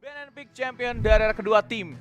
Ban and pick champion dari kedua tim.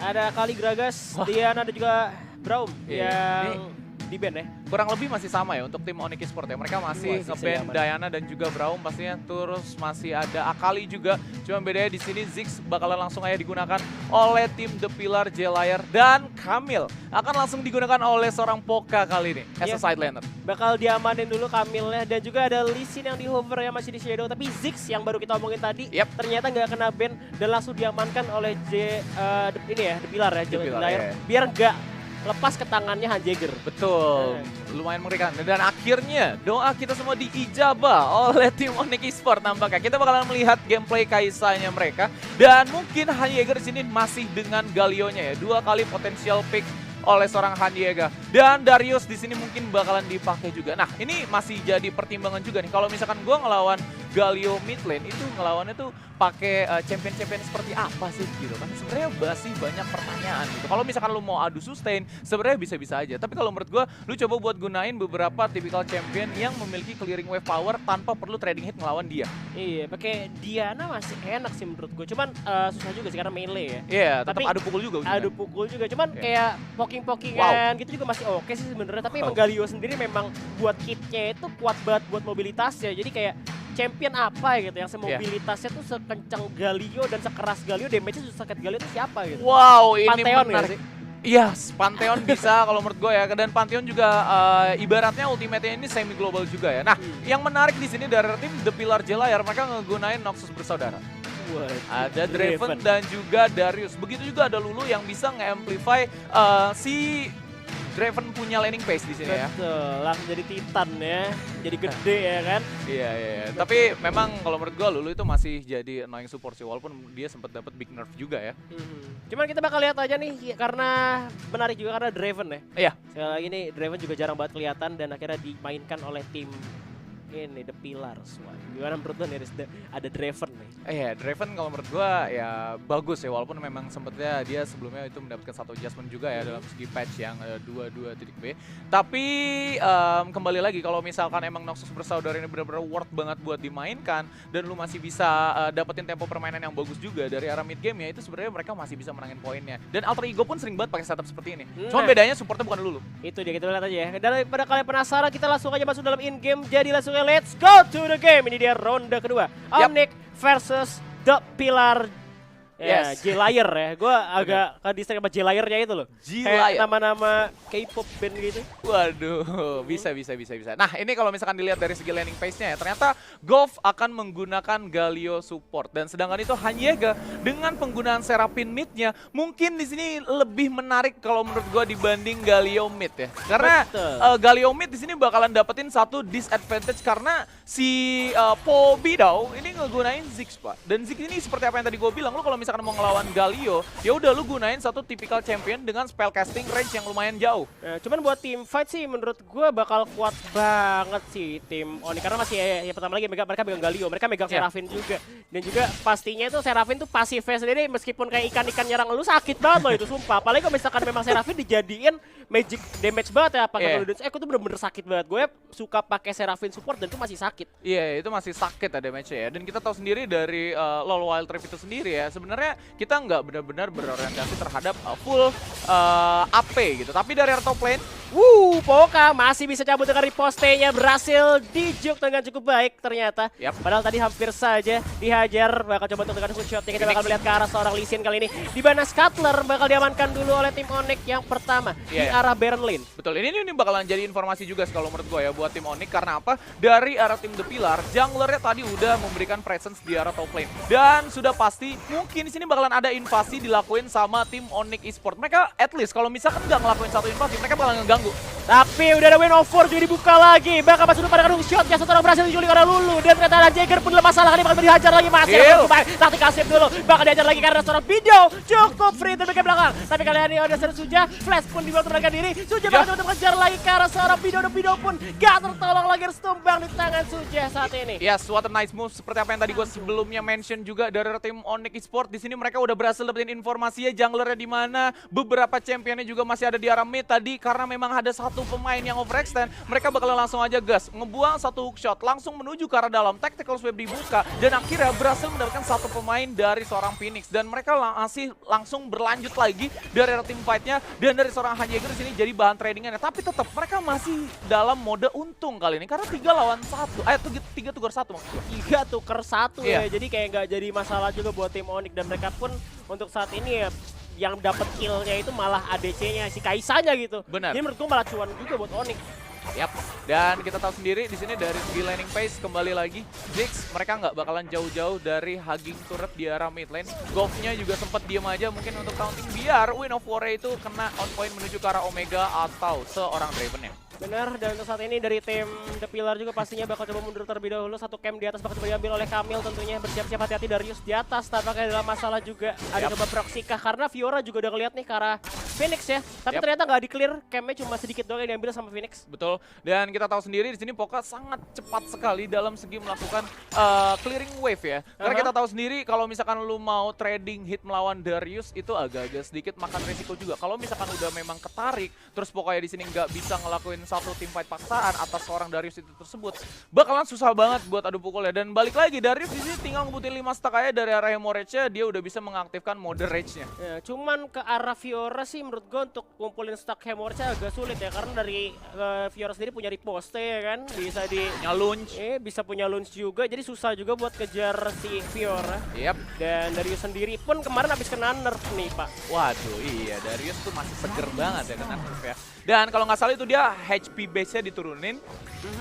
Ada Kali Gragas, Diana dan juga Braum yang di ban ya. Kurang lebih masih sama ya untuk tim Onyx Esports ya. Mereka masih nge-ban Diana dan juga Braum pastinya. Terus masih ada Akali juga. Cuma bedanya di sini Ziggs bakalan langsung aja digunakan oleh tim The Pillar, Jelayer dan Camille. Akan langsung digunakan oleh seorang Poka kali ini as a side laner. Bakal diamanin dulu Camille-nya dan juga ada Lee Sin yang di hover yang masih di shadow. Tapi Ziggs yang baru kita omongin tadi ternyata nggak kena ban dan langsung diamankan oleh The Pillar ya, Jelayer. Biar nggak lepas ke tangannya Hanjager. Betul, lumayan mengerikan. Dan akhirnya doa kita semua diijabah oleh tim Onyx Esports nampaknya. Kita bakalan melihat gameplay Kaisanya mereka. Dan mungkin Hanjager di sini masih dengan Galio-nya ya. 2 kali potensial pick oleh seorang Hanjager. Dan Darius di sini mungkin bakalan dipakai juga. Nah, ini masih jadi pertimbangan juga nih. Kalau misalkan gue ngelawan Galio mid lane, itu ngelawannya tuh pakai champion-champion seperti apa sih gitu kan. Sebenarnya masih banyak pertanyaan gitu. Kalau misalkan lu mau adu sustain, sebenarnya bisa-bisa aja. Tapi kalau menurut gue, lu coba buat gunain beberapa tipikal champion yang memiliki clearing wave power tanpa perlu trading hit ngelawan dia. Iya, pakai Diana masih enak sih menurut gue. Cuman susah juga sih karena melee ya. Iya, tetap tapi adu pukul juga. Adu pukul juga. Cuman kayak poking-pokingan gitu juga masih oke sih sebenarnya. Tapi emang Galio sendiri memang buat kitnya itu kuat banget buat mobilitasnya. Jadi kayak champion apa gitu yang semobilitasnya tuh sekencang Galio dan sekeras Galio, damage-nya sesaket Galio itu siapa gitu. Wow, ini Pantheon menarik. sih? Yes, Pantheon bisa kalau menurut gue ya. Dan Pantheon juga ibaratnya ultimate-nya ini semi global juga ya. Nah, yang menarik di sini dari tim The Pillar Jelayer, mereka ngegunain Noxus bersaudara. Ada Draven dan juga Darius. Begitu juga ada Lulu yang bisa nge-amplify si Draven punya laning pace di sini ya. Betul, langsung jadi Titan ya. Jadi gede ya kan. Iya. Tapi memang kalau menurut gue Lulu itu masih jadi annoying support sih. Walaupun dia sempat dapat big nerf juga ya. Cuman kita bakal lihat aja nih karena menarik juga karena Draven ya. Iya. Sekali lagi nih Draven juga jarang banget kelihatan dan akhirnya dimainkan oleh tim ini The Pillars. Wah, gimana menurut lo nih ada Draven nih? Iya, Draven kalau menurut gua ya bagus ya, walaupun memang sempetnya dia sebelumnya itu mendapatkan satu adjustment juga ya dalam segi patch yang 22.b. Tapi kembali lagi kalau misalkan emang Noxus bersaudara ini benar-benar worth banget buat dimainkan dan lu masih bisa dapetin tempo permainan yang bagus juga dari arah mid game ya, itu sebenarnya mereka masih bisa menangin poinnya. Dan Alter Ego pun sering banget pakai setup seperti ini. Cuma bedanya supportnya bukan Lulu. Itu dia, kita lihat aja ya. Daripada kalian penasaran, kita langsung aja masuk dalam in game. Jadi langsung aja let's go to the game. Ini dia ronde kedua. Onyx versus The Pillar. Ya, Jelayer ya. Gue agak ke-distract sama Jelayernya itu loh. Kayak nama-nama K-pop band gitu. Waduh, bisa. Nah, ini kalau misalkan dilihat dari segi laning pace-nya ya, ternyata Golf akan menggunakan Galio support. Dan sedangkan itu Hanjager dengan penggunaan Seraphine mid-nya mungkin di sini lebih menarik kalau menurut gue dibanding Galio mid ya. Karena Galio mid di sini bakalan dapetin satu disadvantage karena si Po Bidao ini ngegunain Ziggs, Pak. Dan Ziggs ini seperti apa yang tadi gue bilang, lu kalau misalkan mau ngelawan Galio, ya udah lu gunain satu typical champion dengan spell casting range yang lumayan jauh. Cuman buat team fight sih menurut gue bakal kuat banget sih tim Onyx karena masih ya pertama lagi mereka megang Galio, mereka megang Seraphine juga. Dan juga pastinya itu Seraphine tuh pasifnya sendiri meskipun kayak ikan-ikan nyerang lu sakit banget loh itu sumpah. Apalagi kalau misalkan memang Seraphine dijadiin magic damage banget ya pakai aku tuh bener-bener sakit banget. Gue suka pakai Seraphine support dan itu masih sakit. Iya, itu masih sakit ya damage-nya ya. Dan kita tahu sendiri dari LoL Wild Rift itu sendiri ya, sebenarnya kita nggak benar-benar berorientasi terhadap full AP gitu. Tapi dari top lane, Poka masih bisa cabut dengan riposte-nya, berhasil dijuk dengan cukup baik ternyata. Padahal tadi hampir saja dihajar, bakal coba untuk dengan hook shot-nya. Kita bakal melihat ke arah seorang Lee Sin kali ini. Di mana Scuttler bakal diamankan dulu oleh tim Onyx yang pertama di arah Baron lane. Betul, ini bakalan jadi informasi juga kalau menurut gue ya buat tim Onyx. Karena apa? Dari arah tim The Pillar, junglernya tadi udah memberikan presence di arah top lane. Dan sudah pasti mungkin di sini bakalan ada invasi dilakuin sama tim Onyx Esports. Mereka at least kalau misalkan nggak ngelakuin satu invasi, mereka bakalan ngeganggu. Tapi udah ada win over juga dibuka lagi. Bakal masuk pada hook shot ya, satu orang berhasil diculik oleh Lulu. Dan ternyata ada Jagger pun dalam masalah, bakal dihajar lagi masih. Taktik kasih dulu, bakal dihajar lagi karena seorang video cukup free dari belakang. Tapi kalian ini ada Suja, flash pun dibuat melarikan diri. Suja bakal coba mengejar lagi ke arah seorang video, dan video pun gak tertolong lagi, harus tumbang di tangan Suja saat ini. Yes, what a nice move. Seperti apa yang tadi gue sebelumnya mention juga dari tim Onyx Esports. Di sini mereka udah berhasil dapetin informasinya junglernya di mana. Beberapa championnya juga masih ada di arah mid tadi karena memang ada satu satu pemain yang overextend, mereka bakalan langsung aja gas, ngebuang satu hook shot, langsung menuju ke arah dalam, tactical sweep dibuka, dan akhirnya berhasil mendapatkan satu pemain dari seorang Phoenix, dan mereka masih langsung berlanjut lagi dari arah team fight-nya, dan dari seorang Han Jaeger di sini jadi bahan tradingannya, tapi tetap mereka masih dalam mode untung kali ini, karena 3 lawan 1, 3 tukar 1 maksudnya. 3 tuker 1 Iya. ya, jadi kayak nggak jadi masalah juga buat tim Onyx, dan mereka pun untuk saat ini ya yang dapat kill-nya itu malah ADC-nya si Kaisanya gitu. Benar. Jadi menurut gue malah cuan juga buat Onyx. Yap, dan kita tahu sendiri di sini dari segi laning phase kembali lagi Ziggs mereka nggak bakalan jauh-jauh dari hugging turret di arah mid lane. Goff-nya juga sempat diam aja mungkin untuk counting biar Win of War itu kena on point menuju ke arah Omega atau seorang Draven-nya. Benar, dan untuk saat ini dari tim The Pillar juga pastinya bakal coba mundur terlebih dahulu. Satu camp di atas bakal coba diambil oleh Kamil tentunya. Bersiap-siap, hati-hati Darius di atas, tampaknya adalah masalah juga. Ada coba proxy kah, karena Fiora juga udah ngeliat nih ke arah Phoenix ya. Tapi ternyata nggak di-clear, campnya cuma sedikit doang yang diambil sama Phoenix. Betul, dan kita tahu sendiri di sini Poka sangat cepat sekali dalam segi melakukan clearing wave ya. Karena kita tahu sendiri kalau misalkan lu mau trading hit melawan Darius itu agak-agak sedikit makan resiko juga. Kalau misalkan udah memang ketarik, terus pokoknya di sini nggak bisa ngelakuin satu team fight paksaan atas seorang Darius itu tersebut, bakalan susah banget buat adu pukulnya. Dan balik lagi Darius di sini tinggal ngebutin 5 stack aja dari arah hemorrhage-nya, dia udah bisa mengaktifkan mode rage-nya. Ya, cuman ke arah Fiora sih menurut gue untuk kumpulin stack hemorrhage agak sulit ya, karena dari Fiora sendiri punya riposte ya kan, bisa di Launch. bisa punya launch juga, jadi susah juga buat kejar si Fiora. Yap. Dan Darius sendiri pun kemarin habis kena nerf nih Pak. Waduh, iya Darius tuh masih seger banget ya kena nerf ya. Dan kalau nggak salah itu dia HP base-nya diturunin,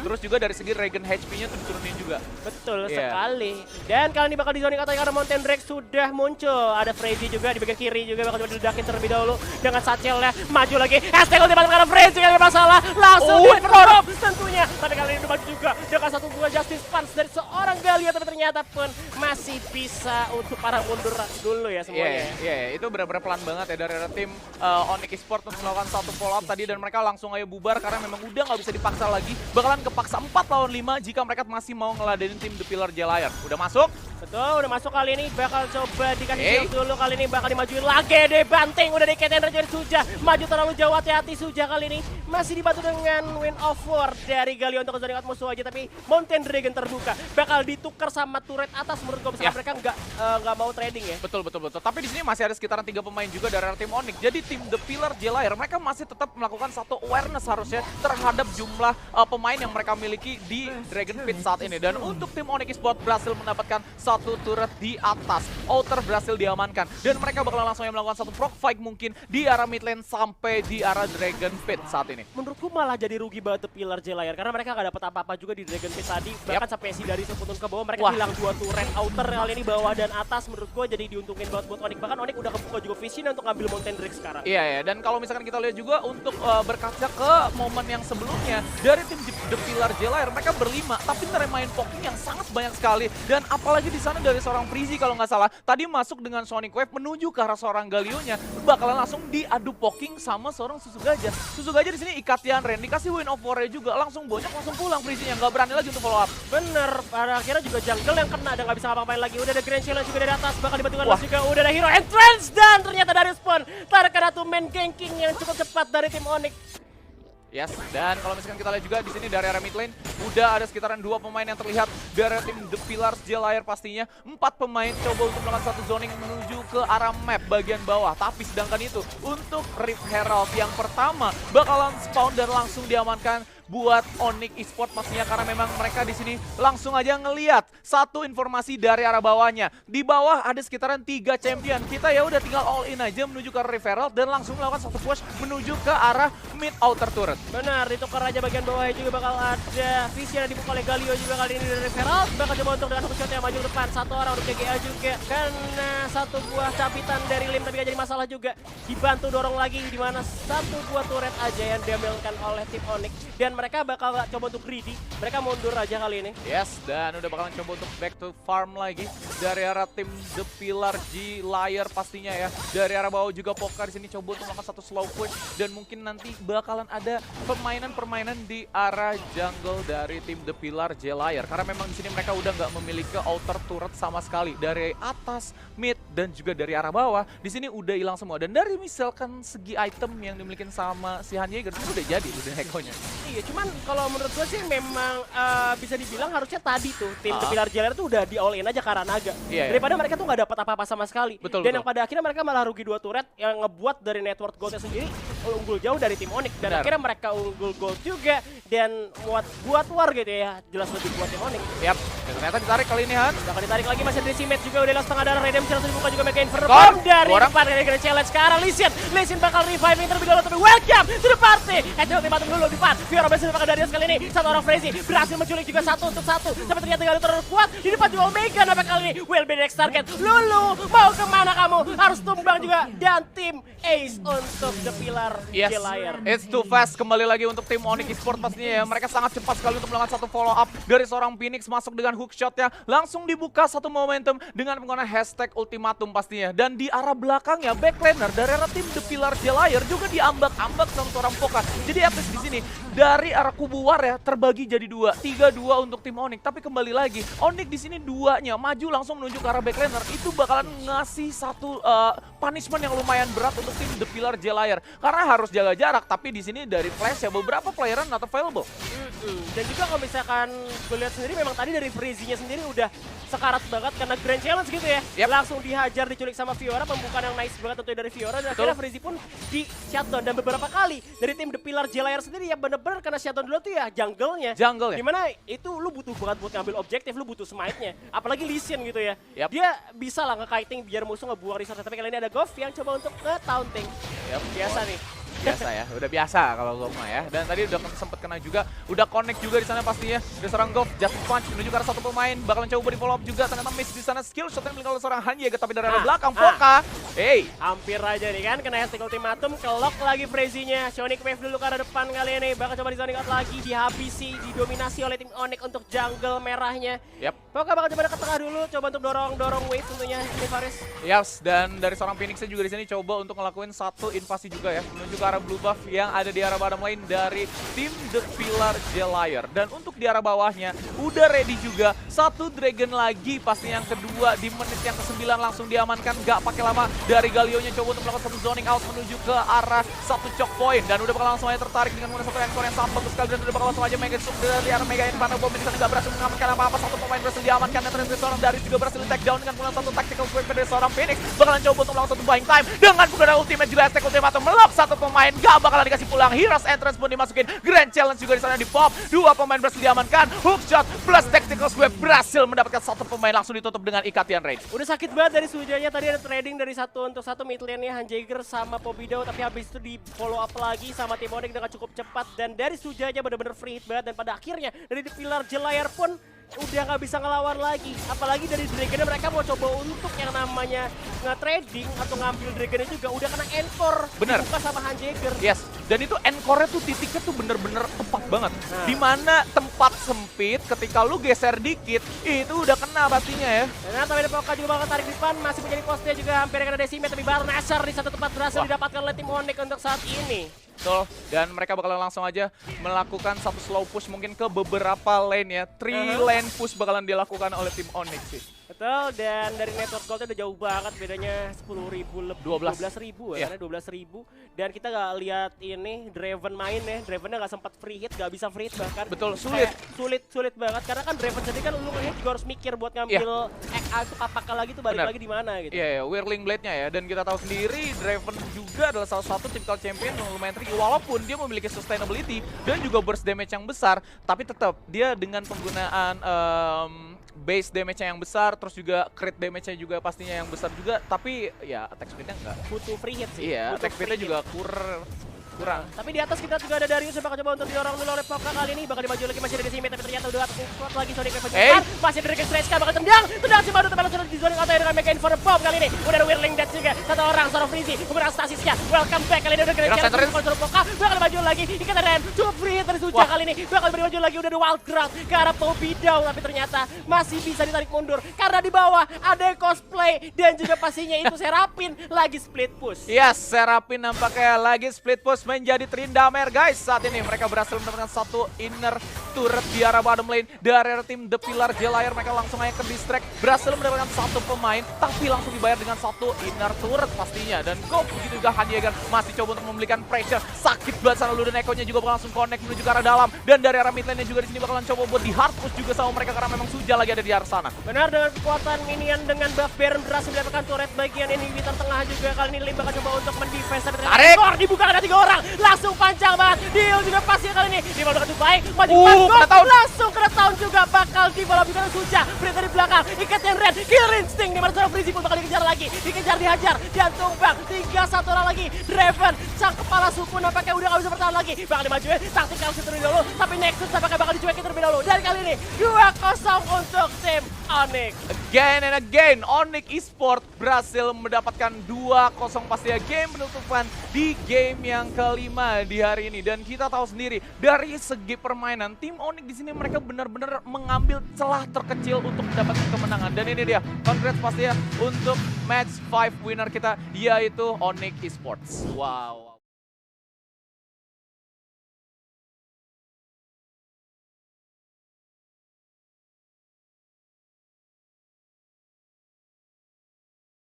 terus juga dari segi regen HP-nya tuh diturunin juga. Betul Iya. sekali. Dan kali ini bakal di zoning katanya karena Mountain Drake sudah muncul. Ada Frenzy juga di bagian kiri juga bakal coba diledakin terlebih dahulu dengan satchelnya. Maju lagi. Hashtag ultimate karena Frenzy yang masalah. Langsung di-drop tentunya. Tapi kali ini maju juga dengan satu buah Justice Punch dari seorang Galio, tapi ternyata pun masih bisa untuk para mundur dulu ya semuanya. Iya, itu benar-benar pelan banget ya dari tim Onyx Esports untuk melakukan satu follow up tadi, dan mereka langsung aja bubar karena memang udah nggak bisa dipaksa lagi. Bakalan kepaksa 4 lawan 5 jika mereka masih mau ngeladenin tim The Pillar Jalayan. Udah masuk? Betul, udah masuk kali ini, bakal coba dikasih shield dulu, kali ini bakal dimajuin lagi deh, banting, udah di Ketendra jadi Suja, maju terlalu jauh, hati-hati Suja kali ini, masih dibantu dengan Win of War dari Galio untuk kezoningan musuh aja, tapi Mountain Dragon terbuka, bakal ditukar sama turret atas menurut gue, misalkan mereka nggak mau trading ya. Betul. Tapi di sini masih ada sekitaran 3 pemain juga dari tim Onyx, jadi tim The Pillar Jalayan mereka masih tetap melakukan satu awareness harusnya terhadap jumlah pemain yang mereka miliki di Dragon Pit saat ini, dan untuk tim Onyx Esports berhasil mendapatkan satu turret di atas, outer berhasil diamankan, dan mereka bakal langsung melakukan satu proc fight mungkin di arah mid lane sampai di arah Dragon Pit saat ini. Menurutku malah jadi rugi banget Pillar Jalayan karena mereka nggak dapat apa-apa juga di Dragon Pit tadi, bahkan sampai si dari turun ke bawah mereka hilang 2 turret outer kali ini, bawah dan atas. Menurut gua jadi diuntungin banget buat Onyx, bahkan Onyx udah kebuka juga vision untuk ngambil Mountain Drake sekarang. Iya, dan kalau misalkan kita lihat juga untuk berkaca ke momen yang sebelumnya dari tim The Pillar Jalayan mereka berlima tapi neremain poking yang sangat banyak sekali, dan apalagi di sana dari seorang Freezy kalau nggak salah tadi masuk dengan Sonic Wave menuju ke arah seorang Galionya, bakalan langsung diadu poking sama seorang Susu Gajah. Susu Gajah di sini ikatian Ren dikasih Win of War-nya juga, langsung bonyok langsung pulang Freezy yang nggak berani lagi untuk follow up. Bener, pada akhirnya juga jungle yang kena dan nggak bisa ngapa-ngapain lagi. Udah ada Grand Challenge juga dari atas, bakal dibantukan juga. Udah ada Hero Entrance, dan ternyata dari spawn terkena tuh main ganking yang cukup cepat dari tim Onyx. Yes, dan kalau misalkan kita lihat juga di sini dari area mid lane udah ada sekitaran 2 pemain yang terlihat dari tim The Pillars Jalayan pastinya. 4 pemain coba untuk melakukan satu zoning menuju ke arah map bagian bawah. Tapi sedangkan itu untuk Rift Herald yang pertama bakalan spawn dan langsung diamankan buat Onyx Esports pastinya, karena memang mereka di sini langsung aja ngelihat satu informasi dari arah bawahnya. Di bawah ada sekitaran 3 champion. Kita ya udah tinggal all in aja menuju ke Rift Herald dan langsung melakukan satu push menuju ke arah mid outer turret. Benar, ditukar aja bagian bawahnya juga bakal ada vision yang dibuka oleh Galio juga kali ini dari Rift Herald. Bakal coba untuk dengan hook shot yang maju depan. Satu orang untuk GGA juga. Karena satu buah capitan dari Lim tapi gak jadi masalah juga. Dibantu dorong lagi di mana satu buah turret aja yang diambilkan oleh tim Onyx. Dan mereka bakal nggak coba untuk greedy. Mereka mundur aja kali ini. Yes, dan udah bakalan coba untuk back to farm lagi dari arah tim The Pillar G Liar pastinya ya. Dari arah bawah juga Poka di sini coba untuk melakukan satu slow push dan mungkin nanti bakalan ada permainan di arah jungle dari tim The Pillar G Liar karena memang di sini mereka udah nggak memiliki outer turret sama sekali dari atas, mid dan juga dari arah bawah. Di sini udah hilang semua dan dari misalkan segi item yang dimiliki sama si Han Jaeger itu udah jadi udah ekonya. Iya, cuman kalau menurut gue sih memang bisa dibilang harusnya tadi tuh tim The Pillar Jailer tuh udah di all in aja karena naga. Iya, Daripada mereka tuh nggak dapat apa-apa sama sekali. Betul, Dan betul. yang pada akhirnya mereka malah rugi 2 turret yang ngebuat dari network goldnya sendiri unggul jauh dari tim Onyx. Dan Benar. akhirnya mereka unggul gold juga dan buat war gitu ya. Jelas lebih kuat tim Onyx. Yap, dan ternyata ditarik kali ini Han. Bakal ditarik lagi masih dari Simet juga udah hilang setengah darah. Redemption langsung dibuka juga Mega Inferno Gor, Bomb dari orang. depan dari Grand Challenge sekarang Lee Sin bakal reviving terlebih dahulu tapi welcome to the party. Ultimatum dulu di depan. Fiora berhasil pakai Darius kali ini. Satu orang Frenzy berhasil menculik juga 1 untuk 1. Tapi ternyata Galio terlalu kuat. Di depan juga Omega nampak kali ini. Will be the next target. Lulu mau kemana kamu? Harus tumbang juga. Dan tim Ace untuk The Pillar Yes, Jailer. it's too fast. Kembali lagi untuk tim Onyx Esports pastinya ya. Mereka sangat cepat sekali untuk melakukan satu follow up dari seorang Phoenix masuk dengan hookshotnya. Langsung dibuka satu momentum dengan menggunakan hashtag ultimatum pastinya. Dan di arah belakangnya backlaner dari arah tim The Pillar Jailer juga diambak-ambak sama seorang Poka. Jadi at least di sini dari arah kubu War ya terbagi jadi 2, 3-2 untuk tim Onyx. Tapi kembali lagi Onyx di sini duanya maju langsung menuju ke arah backlaner. Itu bakalan ngasih satu punishment yang lumayan berat untuk tim The Pillar Jailer karena harus jaga jarak. Tapi di sini dari Flash ya beberapa playeran not available. Dan juga kalau misalkan gue lihat sendiri memang tadi dari Freezy-nya sendiri udah sekarat banget karena Grand Challenge gitu ya. Yep. Langsung dihajar, diculik sama Fiora, pembukaan yang nice banget tentunya dari Fiora dan akhirnya Freezy pun di shutdown dan beberapa kali dari tim The Pillar Jailer sendiri ya bener-bener karena shutdown dulu tuh ya jungle-nya. Jungle ya. Dimana itu lu butuh banget buat ngambil objektif, lu butuh smite-nya. Apalagi Lee Sin gitu ya. Yep. Dia bisa lah nge-kiting biar musuh ngebuang resource. Tapi kali ini ada Goff yang coba untuk nge-taunting. Yep. Biasa nih. Biasa ya, udah biasa kalau gue mah ya. Dan tadi udah sempet kena juga, udah connect juga di sana pastinya. Udah seorang Goff, Justice Punch menuju ke arah satu pemain, bakalan coba di follow up juga. Ternyata miss di sana skill shot yang dimiliki oleh seorang Han Jaeger, tapi dari arah belakang Poka. Hey, Hampir aja nih kan, kena hashtag ultimatum, kelok lagi Freezy-nya. Sonic Wave dulu ke arah depan kali ini, bakal coba di zoning out lagi, dihabisi, didominasi oleh tim Onyx untuk jungle merahnya. yap. Poka bakal coba ke tengah dulu, coba untuk dorong wave tentunya ini Faris. Yes, dan dari seorang Phoenix-nya juga di sini coba untuk ngelakuin satu invasi juga ya, menuju ke arah blue buff yang ada di arah bottom lane dari tim The Pillar Jailer. Dan untuk di arah bawahnya udah ready juga satu dragon lagi, pastinya yang kedua di menit yang ke-9 langsung diamankan, gak pakai lama dari Galio-nya coba untuk melakukan satu zoning out menuju ke arah satu choke point dan udah bakal langsung aja tertarik dengan menggunakan satu encore yang sangat bagus sekali dan udah bakal langsung aja mega shoot dari arah mega Inferno Bomb. Di sana gak berhasil mengamankan apa-apa, satu pemain berhasil diamankan dan ternyata seorang Darius juga berhasil di take down dengan menggunakan satu tactical swipe dari seorang Phoenix. Bakalan coba untuk melakukan satu buying time dengan menggunakan ultimate juga hashtag ultimatum melok satu pemain, gak bakalan dikasih pulang. Heroes entrance pun dimasukin, Grand Challenge juga di sana di pop, 2 pemain berhasil diamankan, hookshot plus tactical swipe berhasil mendapatkan satu pemain, langsung ditutup dengan ikatian range. Udah sakit banget dari Sujanya, tadi ada trading dari 1 untuk 1 mid lane-nya Han Jaeger sama Pobido, tapi habis itu di follow up lagi sama tim Onyx dengan cukup cepat dan dari Sujanya bener-bener free hit banget dan pada akhirnya dari The Pillar Jailer pun udah nggak bisa ngelawan lagi. Apalagi dari Dragonnya mereka mau coba untuk yang namanya nge-trading atau ngambil Dragonnya juga udah kena encore. Bener. Dibuka sama Han Jaeger. Yes, dan itu encore-nya tuh titiknya tuh bener-bener tepat banget. Nah. Dimana tempat sempit ketika lu geser dikit, itu udah kena pastinya ya. Dan tapi ada Poka juga bakal tarik di depan, masih menjadi posnya juga hampir kena Decimate, tapi Baron Nashor di satu tempat berhasil Wah. didapatkan oleh tim Onyx untuk saat ini. Betul, dan mereka bakalan langsung aja melakukan satu slow push mungkin ke beberapa lane ya. 3 lane push bakalan dilakukan oleh tim Onyx sih. Betul, dan dari network goldnya udah jauh banget, bedanya 10.000 lebih, 12.000 ya, karena 12.000. Dan kita nggak lihat ini Draven main ya, Dravennya nggak sempat free hit, nggak bisa free hit bahkan. Betul, sulit. Sulit banget, karena kan Draven sendiri kan lu hit juga harus mikir buat ngambil untuk apakah lagi tuh balik Benar. lagi di mana gitu. Iya, Whirling Blade-nya ya, dan kita tahu sendiri Draven juga adalah salah satu typical champion yang lumayan tricky, walaupun dia memiliki sustainability dan juga burst damage yang besar, tapi tetap dia dengan penggunaan base damage-nya yang besar, terus juga crit damage-nya juga pastinya yang besar juga, tapi ya attack speed-nya enggak. Butuh free hit sih. Iya, butuh attack speed-nya free juga hit. kurang. Tapi di atas kita juga ada Darius yang bakal coba untuk didorong dulu oleh Poka kali ini. Bakal dimaju lagi masih ada Decimate, tapi ternyata udah kuat lagi Sonic Revolution. Masih ada Dragon Stretch bakal tendang si Madu tapi langsung di zoning auto dengan Mega Informer Bomb kali ini. Udah ada Whirling Death juga. Satu orang Sora Freezy, kemudian Stasisnya. Welcome back kali ini udah Grand Challenge kontrol Poka. Bakal maju lagi. Ikatan Ren, cukup free dari Suja kali ini. Bakal maju lagi udah ada Wild Ground ke arah Pobidow, tapi ternyata masih bisa ditarik mundur karena di bawah ada cosplay dan juga pastinya itu Serapin lagi split push. Yes, Serapin nampaknya lagi split push menjadi Tryndamere guys. Saat ini mereka berhasil mendapatkan satu inner turret di arah bottom lane dari tim The Pillar Jelayer. Mereka langsung aja ke distract, berhasil mendapatkan satu pemain tapi langsung dibayar dengan satu inner turret pastinya. Dan begitu juga Hanyegan masih coba untuk memberikan pressure. Sakit banget sana dulu dan Eko-nya juga bakal langsung connect menuju ke arah dalam. Dan dari arah mid lane-nya juga di sini bakalan coba buat di hard push juga sama mereka karena memang Suja lagi ada di arah sana. Benar, dengan kekuatan minion dengan buff Baron berhasil mendapatkan turret bagian inhibitor tengah juga. Kali ini Lim bakal coba untuk mendefense tapi ternyata dibuka ada 3 orang. Langsung panjang banget. Deal juga pasti kali ini. Di bawah cukup baik. Maju langsung kena tahun juga bakal di bawah bukan Suja. Berita di belakang. Ikat yang red. Kill instinct di mana Sora Freezy pun bakal dikejar lagi. Dikejar dihajar. Dan tumbang. 3-1 orang lagi. Draven sang kepala suku nampaknya udah gak bisa bertahan lagi. Bakal dimajuin. Taktik harus terlebih dahulu. Tapi Nexus nampaknya bakal dicuekin terlebih dahulu. Dan kali ini 2-0 untuk tim Onyx. Again and again, Onyx Esports berhasil mendapatkan 2-0 pastinya game penutupan di game yang kelima di hari ini. Dan kita tahu sendiri dari segi permainan tim Onyx di sini mereka benar-benar mengambil celah terkecil untuk mendapatkan kemenangan. Dan ini dia, congrats pastinya untuk match 5 winner kita yaitu Onyx Esports. Wow.